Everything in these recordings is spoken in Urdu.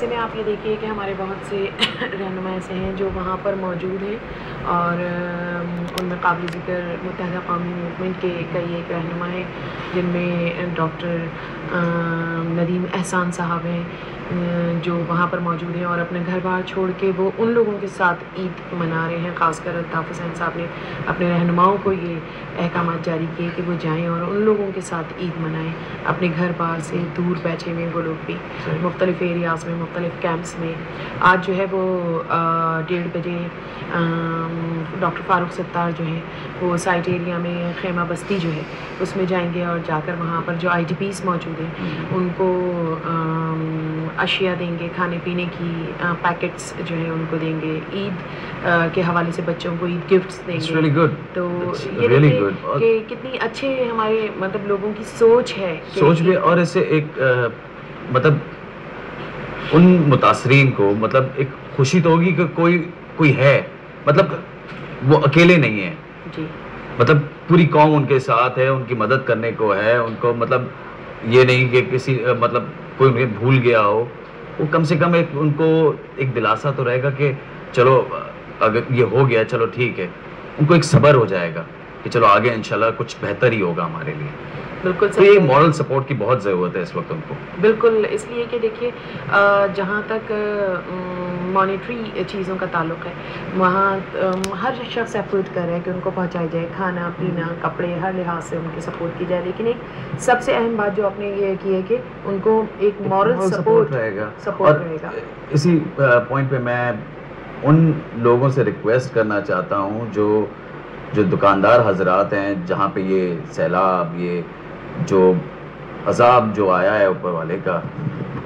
ایسے میں آپ یہ دیکھیے کہ ہمارے بہت سے رہنما ایسے ہیں جو وہاں پر موجود ہیں اور ان میں قابل ذکر متحدہ قومی موومنٹ کے کئی ایک رہنما ہیں جن میں ڈاکٹر ندیم احسان صاحب ہیں جو وہاں پر موجود ہیں اور اپنے گھر بار چھوڑ کے وہ ان لوگوں کے ساتھ عید منا رہے ہیں. خاص کر الطاف حسین صاحب نے اپنے رہنماؤں کو یہ احکامات جاری کیے کہ وہ جائیں اور ان لوگوں کے ساتھ عید منائیں. اپنے گھر بار سے دور بیٹھے ہوئے وہ لوگ بھی مختلف ایریاز میں مختلف کیمپس میں. آج جو ہے وہ 1:30 بجے ڈاکٹر فاروق ستار جو ہیں وہ سائٹ ایریا میں خیمہ بستی جو ہے اس میں جائیں گے اور جا کر وہاں پر جو IDPs موجود ہیں ان کو اشیاء دیں گے, کھانے پینے کی پیکٹس جو ہیں ان کو دیں گے. عید کے حوالے سے بچوں کو عید گفٹس دیں گے. تو یہ دیکھیں کہ کتنی اچھے ہمارے مطلب لوگوں کی سوچ ہے, سوچ بھی. اور اسے ایک مطلب ان متاثرین کو مطلب ایک خوشی تو ہوگی کہ کوئی ہے, مطلب وہ اکیلے نہیں ہیں جی, مطلب پوری قوم ان کے ساتھ ہے, ان کی مدد کرنے کو ہے. ان کو مطلب یہ نہیں کہ کسی مطلب کوئی انہیں بھول گیا ہو, وہ کم سے کم ایک ان کو ایک دلاسا تو رہے گا کہ چلو اگر یہ ہو گیا چلو ٹھیک ہے. ان کو ایک صبر ہو جائے گا کہ چلو آگے انشاءاللہ کچھ بہتر ہی ہوگا ہمارے لیے. بالکل تو یہ مورل سپورٹ کی بہت ضرورت ہے اس وقت ان کو. بالکل, اس لیے کہ دیکھیے جہاں تک مانیٹری چیزوں کا تعلق ہے وہاں ہر شخص ایفرٹ کر رہا ہے کہ ان کو پہنچایا جائے, کھانا پینا کپڑے ہر لحاظ سے ان کی سپورٹ کی جائے. لیکن ایک سب سے اہم بات جو آپ نے یہ کی ہے کہ ان کو ایک مورل سپورٹ رہے گا. اسی پوائنٹ پہ میں ان لوگوں سے ریکویسٹ کرنا چاہتا ہوں جو دکاندار حضرات ہیں, جہاں پہ یہ سیلاب, یہ جو عذاب جو آیا ہے اوپر والے کا,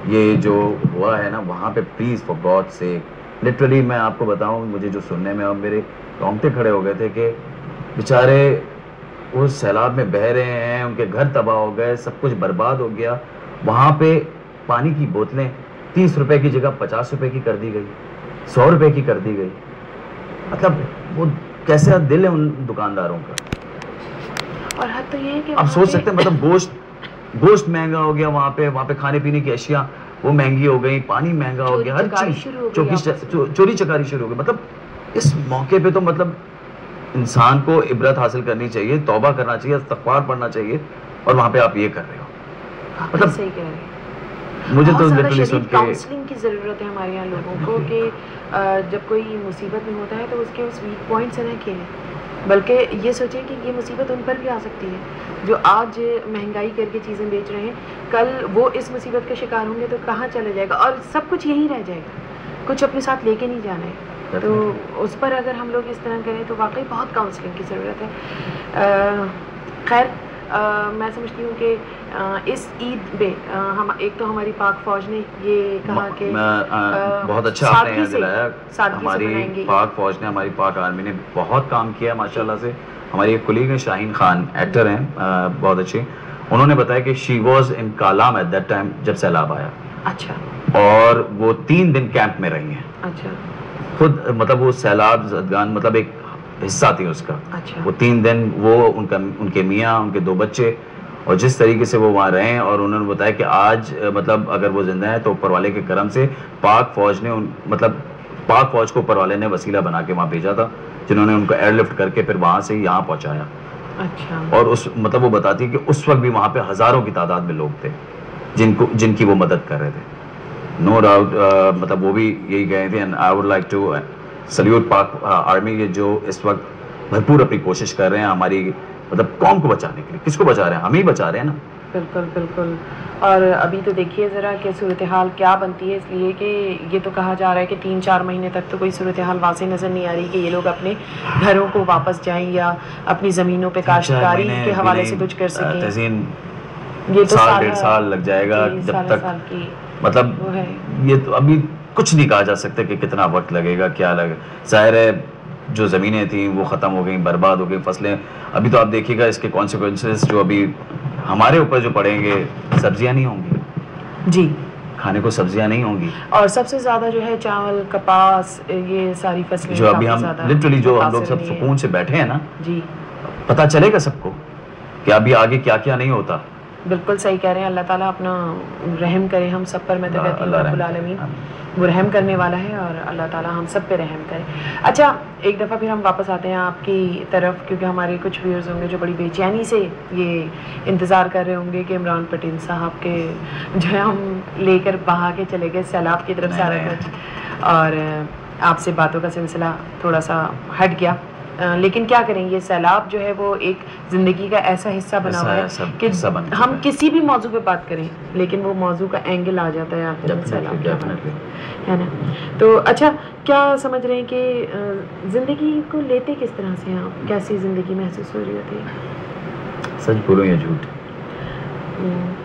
یہ جو ہوا ہے نا, وہاں پہ please for God sake literally میں آپ کو بتاؤں, مجھے جو سننے میں اور میرے رونگٹے کھڑے ہو گئے تھے کہ بیچارے اس سیلاب میں بہہ رہے ہیں, ان کے گھر تباہ ہو گئے, سب کچھ برباد ہو گیا. وہاں پہ پانی کی بوتلیں 30 روپے کی جگہ 50 روپے کی کر دی گئی, 100 روپے کی کر دی گئی. مطلب وہ کیسا دل ہے ان دکانداروں کا. اور حد تو یہ ہے کہ آپ سوچ سکتے ہیں مطلب گوشت مہنگا ہو گیا وہاں پہ کھانے پینے کی اشیاء وہ مہنگی ہو گئی, پانی مہنگا ہو گیا, ہر چیز چوری چکاری شروع ہو گئی. مطلب اس موقع پہ تو مطلب انسان کو عبرت حاصل کرنی چاہیے, توبہ کرنا چاہیے, استغفار پڑھنا چاہیے, اور وہاں پہ آپ یہ کر رہے ہو. مطلب صحیح کہہ رہے ہیں, مجھے تو لٹرلی سن کے کاؤنسلنگ کی ضرورت ہے ہمارے یہاں لوگوں کو کہ جب کوئی مصیبت میں ہوتا ہے تو اس کے اس ویک پوائنٹ سے نہ کھیلیں, بلکہ یہ سوچیں کہ یہ مصیبت ان پر بھی آ سکتی ہے. جو آج مہنگائی کر کے چیزیں بیچ رہے ہیں, کل وہ اس مصیبت کے شکار ہوں گے تو کہاں چلا جائے گا, اور سب کچھ یہیں رہ جائے گا, کچھ اپنے ساتھ لے کے نہیں جانا ہے. تو اس پر اگر ہم لوگ اس طرح کریں تو واقعی بہت کاؤنسلنگ کی ضرورت ہے. خیر, میں سمجھتی ہوں کہ اس عید میں ایک تو ہماری پاک فوج نے یہ کہا کہ بہت اچھا آپ نے یاد دلایا, ہماری پاک فوج نے, ہماری پاک آرمی نے بہت کام کیا ماشاءاللہ سے. ہماری ایک کلیگ ہیں شاہین خان, ایکٹر ہیں بہت اچھے, انہوں نے بتایا کہ she was in Kalam at that time جب سیلاب آیا. اچھا. اور وہ 3 دن کیمپ میں رہی ہیں. اچھا. خود مطلب وہ سیلاب زدگان مطلب ایک حصہ تھی اس کا. اچھا. وہ 3 دن وہ ان کے میاں, ان کے 2 بچے, اور جس طریقے سے وہ وہاں رہے, اور انہوں نے بتایا کہ آج مطلب اگر وہ زندہ ہیں تو اوپر والے کے کرم سے پاک فوج نے مطلب پاک فوج کو اوپر والے نے وسیلہ بنا کے وہاں بھیجا تھا, جنہوں نے ان کو ایئر لفٹ کر کے پھر وہاں سے یہاں پہنچایا. اچھا. اور اس مطلب وہ بتاتی ہے کہ اس وقت بھی وہاں پہ ہزاروں کی تعداد میں لوگ تھے جن کی وہ مدد کر رہے تھے. نو ڈاؤٹ مطلب وہ بھی یہی گئے تھے. And I would like to salute Pak army, یہ جو اس وقت بھرپور اپنی کوشش کر رہے ہیں ہماری مطلب قوم کو بچانے کے لیے. کس کو بچا رہے ہیں؟ ہم ہی بچا رہے ہیں نا. بالکل بالکل. اور ابھی تو دیکھیے ذرا کہ صورتحال کیا بنتی ہے, اس لیے کہ یہ تو کہا جا رہا ہے کہ 3-4 مہینے تک تو کوئی صورتحال واضح نظر نہیں آ رہی کہ یہ لوگ اپنے گھروں کو واپس جائیں یا اپنی زمینوں پہ کاشتکاری کے حوالے سے کچھ کر سکیں. تزین یہ تو 1.5 سال لگ جائے گا جب تک مطلب یہ تو ابھی کچھ نہیں کہا جا سکتا کہ کتنا وقت لگے گا, کیا لگے. ظاہر ہے جو زمینیں تھیں وہ ختم ہو گئیں, برباد ہو گئی فصلیں. ابھی تو آپ دیکھیے گا اس کے کانسیکوینسز جو ابھی ہمارے اوپر جو پڑیں گے, سبزیاں نہیں ہوں گی جی, کھانے کو سبزیاں نہیں ہوں گی, اور سب سے زیادہ جو ہے چاول, کپاس, یہ ساری فصلیں جو ابھی ہم لٹرلی جو ہم لوگ سب سکون سے بیٹھے ہیں نا, جی, پتہ چلے گا سب کو کہ ابھی آگے کیا کیا نہیں ہوتا. بالکل صحیح کہہ رہے ہیں. اللہ تعالیٰ اپنا رحم کرے ہم سب پر. میں تو کہتی ہوں رب العالمین وہ رحم کرنے والا ہے اور اللہ تعالیٰ ہم سب پہ رحم کرے. اچھا ایک دفعہ پھر ہم واپس آتے ہیں آپ کی طرف, کیونکہ ہمارے کچھ ویورز ہوں گے جو بڑی بے چینی سے یہ انتظار کر رہے ہوں گے کہ عمران پٹیل صاحب کے جو ہے ہم لے کر بہا کے چلے گئے سیلاب کی طرف سارا کچھ, اور آپ سے باتوں کا سلسلہ تھوڑا سا ہٹ گیا. لیکن کیا کریں, یہ سیلاب جو ہے وہ ایک زندگی کا ایسا حصہ بنا ہوا ہے کہ ہم کسی بھی موضوع پہ بات کریں لیکن وہ موضوع کا اینگل آ جاتا ہے آخر میں سیلاب ہے نا. تو اچھا کیا سمجھ رہے ہیں کہ زندگی کو لیتے کس طرح سے ہیں آپ, کیسی زندگی محسوس ہو رہی ہوتی ہے؟ سچ بولوں یا جھوٹ؟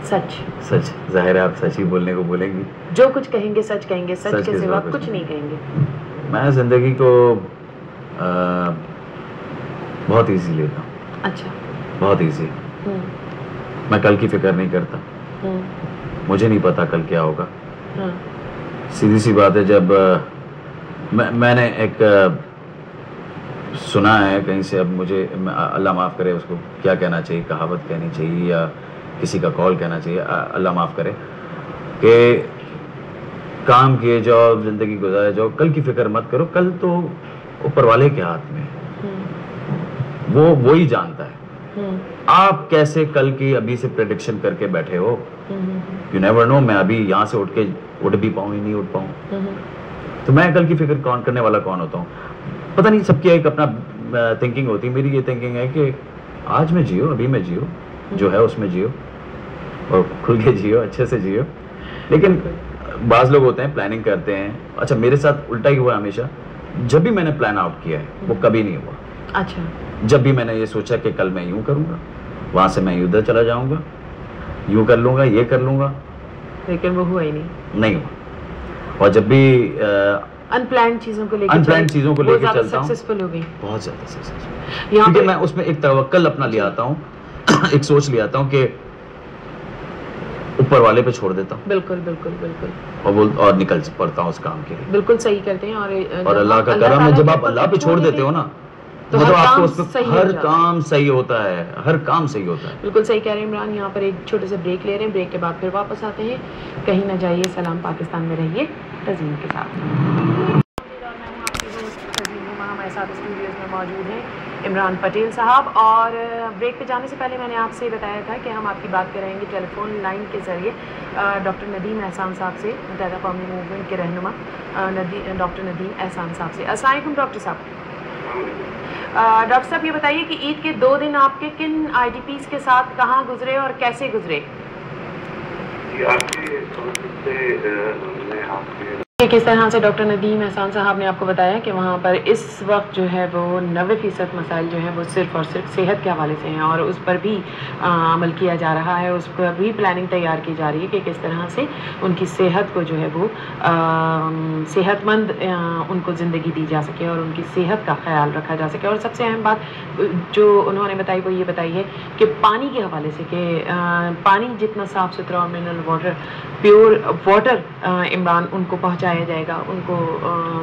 سچ. سچ. ظاہر ہے آپ سچ ہی بولنے کو بولیں گی, جو کچھ کہیں گے سچ کہیں گے, سچ کے سوا کچھ نہیں کہیں گے. میں زندگی کو بہت ایزی لیتا ہوں. اچھا. بہت ایزی. میں کل کی فکر نہیں کرتا, مجھے نہیں پتا کل کیا ہوگا. سیدھی سی بات ہے, جب میں نے ایک سنا ہے کہیں سے, اب مجھے اللہ معاف کرے اس کو کیا کہنا چاہیے, کہاوت کہنی چاہیے یا کسی کا قول کہنا چاہیے, اللہ معاف کرے, کہ کام کیے جاؤ, زندگی گزارے جاؤ, کل کی فکر مت کرو, کل تو اوپر والے کے ہاتھ میں, وہی جانتا ہے. آپ کیسے کل کی ابھی سے پریڈکشن کر کے بیٹھے ہو, یو نیور نو, میں ابھی یہاں سے اٹھ بھی پاؤں یا نہیں اٹھ پاؤں, تو میں کل کی فکر کون کرنے والا کون ہوتا ہوں, پتہ نہیں. سب کی ایک اپنا تھنکنگ ہوتی ہے, میری یہ تھنکنگ ہے کہ آج میں جیو, ابھی میں جیو, جو ہے اس میں جیو, اور کھل کے جیو, اچھے سے جیو. لیکن بعض لوگ ہوتے ہیں پلاننگ کرتے ہیں. اچھا میرے ساتھ الٹا ہی ہوا ہمیشہ, جب بھی میں نے پلان آؤٹ کیا ہے وہ کبھی نہیں ہوا. اچھا. جب بھی میں نے یہ سوچا کہ کل میں یوں کروں گا, وہاں سے میں ادھر چلا جاؤں گا, یوں کر لوں گا, یہ کر لوں گا, لیکن وہ ہوا ہی نہیں ہوا. اور جب بھی ان پلانڈ چیزوں کو لے کے چلتا ہوں, سکسیسفل ہو گئی, بہت زیادہ سکسیسفل, کیونکہ میں اس میں ایک توکل اپنا لے آتا ہوں, ایک سوچ لے آتا ہوں کہ اوپر والے پہ چھوڑ دیتا ہوں. بالکل بالکل بالکل. اور نکل پڑتا ہوں اس کام کے لیے. بالکل صحیح کرتے ہیں. اور اللہ کا کرم ہے, جب آپ اللہ پہ چھوڑ دیتے ہو نا تو آپ کو اس پہ ہر کام صحیح ہوتا ہے, ہر کام صحیح ہوتا ہے. بالکل صحیح کہہ رہے ہیں عمران. یہاں پر ایک چھوٹے سے بریک لے رہے ہیں, بریک کے بعد پھر واپس آتے ہیں. کہیں نہ جائیے, سلام پاکستان میں رہیے تزئین کے ساتھ. ہمارے ساتھ اسٹوڈیوز میں موجود ہیں عمران پٹیل صاحب, اور بریک پہ جانے سے پہلے میں نے آپ سے بتایا تھا کہ ہم آپ کی بات کریں گے ٹیلی فون لائن کے ذریعے ڈاکٹر ندیم احسان صاحب سے, متحدہ قومی موومنٹ کے رہنما ڈاکٹر ندیم احسان صاحب سے. السلام علیکم ڈاکٹر صاحب. ڈاکٹر صاحب یہ بتائیے کہ عید کے 2 دن آپ کے کن آئی ڈی پیز کے ساتھ کہاں گزرے اور کیسے گزرے؟ کس طرح سے ڈاکٹر ندیم احسان صاحب نے آپ کو بتایا کہ وہاں پر اس وقت جو ہے وہ 90% مسائل جو ہیں وہ صرف اور صرف صحت کے حوالے سے ہیں, اور اس پر بھی عمل کیا جا رہا ہے, اس پر بھی پلاننگ تیار کی جا رہی ہے کہ کس طرح سے ان کی صحت کو جو ہے وہ صحت مند ان کو زندگی دی جا سکے اور ان کی صحت کا خیال رکھا جا سکے. اور سب سے اہم بات جو انہوں نے بتائی وہ یہ بتائی ہے کہ پانی کے حوالے سے کہ پانی جتنا صاف ستھرا اور mineral water, pure water Imran ان کو پہنچایا جائے گا, ان کو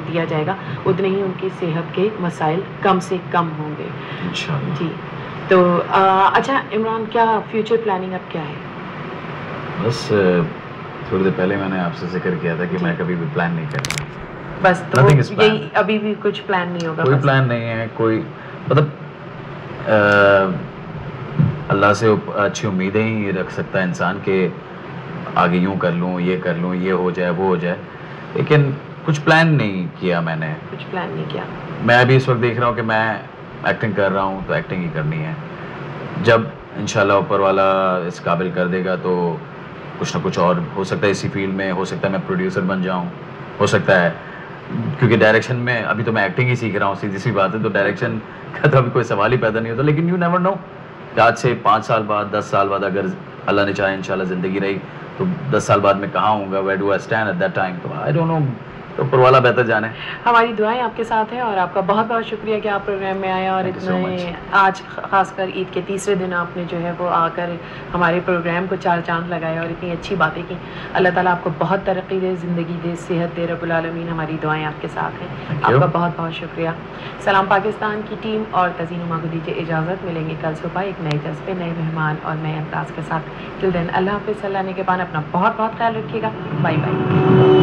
دیا جائے گا, اتنے ہی ان کی صحت کے مسائل کم سے کم ہوں گے انشاءاللہ. جی تو اچھا عمران, کیا فیوچر پلاننگ اب کیا ہے؟ بس تھوڑی دیر پہلے میں نے آپ سے ذکر کیا تھا کہ میں کبھی بھی پلان نہیں کرتا. بس تو یہی ابھی بھی کچھ پلان نہیں ہوگا؟ کوئی پلان نہیں ہے, کوئی مطلب اللہ سے اچھی امیدیں ہی رکھ سکتا ہے انسان کہ آگے یوں کر لوں, یہ کر لوں, یہ ہو جائے, وہ ہو جائے, لیکن کچھ پلان نہیں کیا میں نے. کچھ پلان نہیں کیا. میں ابھی اس وقت دیکھ رہا ہوں کہ میں ایکٹنگ کر رہا ہوں تو ایکٹنگ ہی کرنی ہے. جب انشاءاللہ اوپر والا اس قابل کر دے گا تو کچھ نہ کچھ اور ہو سکتا ہے اسی فیلڈ میں, ہو سکتا ہے میں پروڈیوسر بن جاؤں, ہو سکتا ہے, کیونکہ ڈائریکشن میں ابھی تو میں ایکٹنگ ہی سیکھ رہا ہوں, سیدھی سی بات ہے, تو ڈائریکشن کا تو ابھی کوئی سوال ہی پیدا نہیں ہوتا. لیکن یو نیور نو کہ آج سے 5 سال بعد, 10 سال بعد, اگر اللہ نے چاہے انشاءاللہ زندگی رہی تو 10 سال بعد میں کہاں ہوں گا, where do I stand at that time. تو آئی ڈونٹ نو تو اوپر والا بہتر جانے. ہماری دعائیں آپ کے ساتھ ہیں اور آپ کا بہت بہت شکریہ کہ آپ پروگرام میں آئے اور اتنے آج خاص کر عید کے تیسرے دن آپ نے جو ہے وہ آ کر ہمارے پروگرام کو چار چاند لگائے اور اتنی اچھی باتیں کی. اللہ تعالیٰ آپ کو بہت ترقی دے, زندگی دے, صحت دے, رب العالمین. ہماری دعائیں آپ کے ساتھ ہیں. آپ کا بہت بہت شکریہ. سلام پاکستان کی ٹیم اور تزین عما کو دیجیے اجازت. ملیں گے کل صبح ایک نئے جذبے, نئے مہمان اور نئے انداز کے ساتھ. ٹل دین اللہ حافظ. اللہ نے کے بعد اپنا بہت بہت خیال رکھیے گا. By by.